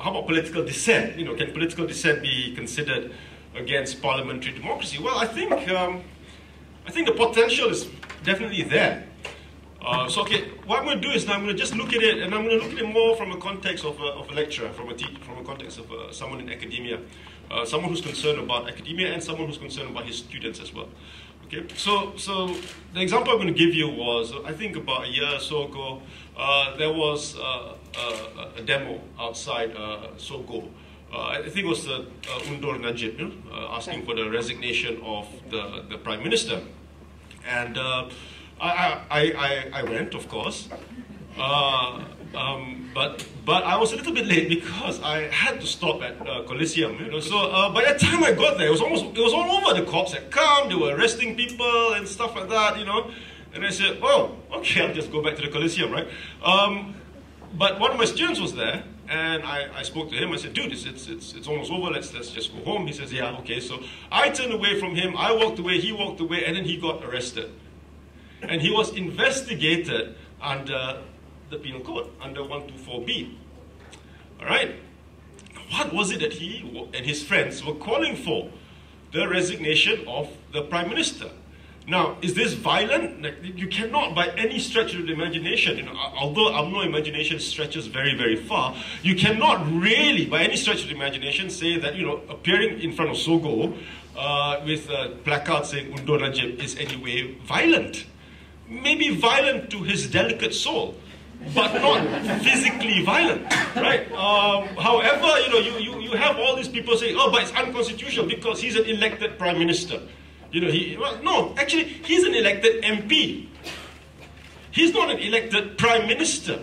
how about political dissent? You know, can political dissent be considered against parliamentary democracy? Well, I think the potential is definitely there. So, okay, what I'm going to do is now I'm going to just look at it, and I'm going to look at it more from a context of a lecturer, from a context of someone in academia, someone who's concerned about academia, and someone who's concerned about his students as well. Okay, so the example I'm going to give you was, I think about a year or so ago, there was a demo outside Sogo. I think it was Dr Najib, asking for the resignation of the Prime Minister. And I went, of course, but I was a little bit late because I had to stop at Coliseum. You know, so by the time I got there, it was all over. The cops had come, they were arresting people and stuff like that. You know, and I said, oh, okay, I'll just go back to the Coliseum, right? But one of my students was there, and I spoke to him. I said, dude, it's almost over. Let's just go home. He says, yeah, okay. So I turned away from him. I walked away. He walked away, and then he got arrested. And he was investigated under the Penal Code, under 124B. All right? What was it that he and his friends were calling for? The resignation of the Prime Minister. Now, is this violent? Like, you cannot, by any stretch of the imagination, you know, although our imagination stretches very, very far, you cannot really, by any stretch of the imagination, say that, you know, appearing in front of Sogo with a placard saying Dr Najib is anyway violent. Maybe violent to his delicate soul, but not physically violent, right? However, you know, you have all these people saying, oh, but it's unconstitutional because he's an elected Prime Minister. You know, well, no, actually, he's an elected MP. He's not an elected Prime Minister.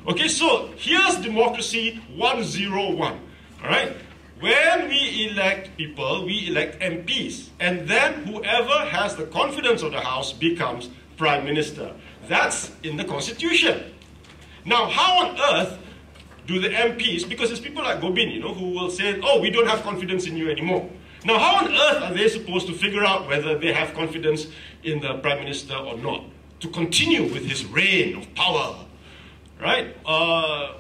Okay, so here's democracy 101, all right? When we elect people, we elect MPs, and then whoever has the confidence of the House becomes Prime Minister. That's in the Constitution. Now, how on earth do the MPs, because there's people like Gobin, you know, who will say, oh, we don't have confidence in you anymore. Now, how on earth are they supposed to figure out whether they have confidence in the Prime Minister or not, to continue with his reign of power, right? Well,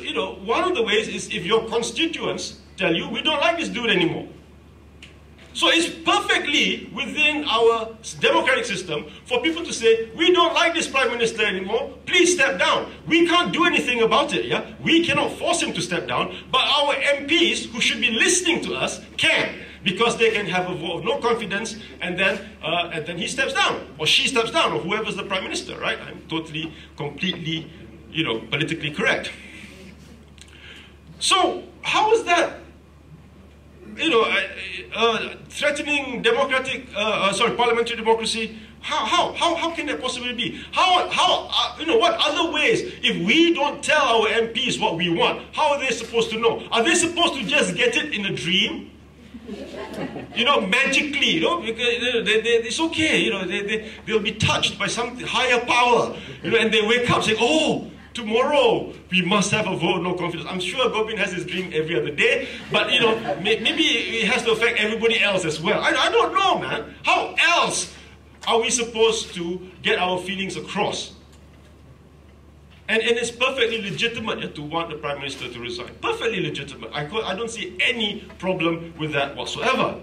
you know, one of the ways is if your constituents tell you, we don't like this dude anymore. So it's perfectly within our democratic system for people to say, we don't like this Prime Minister anymore, please step down. We can't do anything about it, yeah? We cannot force him to step down, but our MPs, who should be listening to us, can, because they can have a vote of no confidence, and then he steps down, or she steps down, or whoever's the Prime Minister, right? I'm totally, completely, you know, politically correct. So, how is that, you know, threatening parliamentary democracy? How can that possibly be? You know, what other ways, if we don't tell our MPs what we want, how are they supposed to know? Are they supposed to just get it in a dream? You know, magically, you know, because it's okay, you know, they'll be touched by some higher power, you know, and they wake up saying, oh, tomorrow we must have a vote of no confidence. I'm sure Gobin has his dream every other day, but you know, maybe it has to affect everybody else as well. I don't know, man. How else are we supposed to get our feelings across? And it's perfectly legitimate to want the Prime Minister to resign. Perfectly legitimate. I don't see any problem with that whatsoever.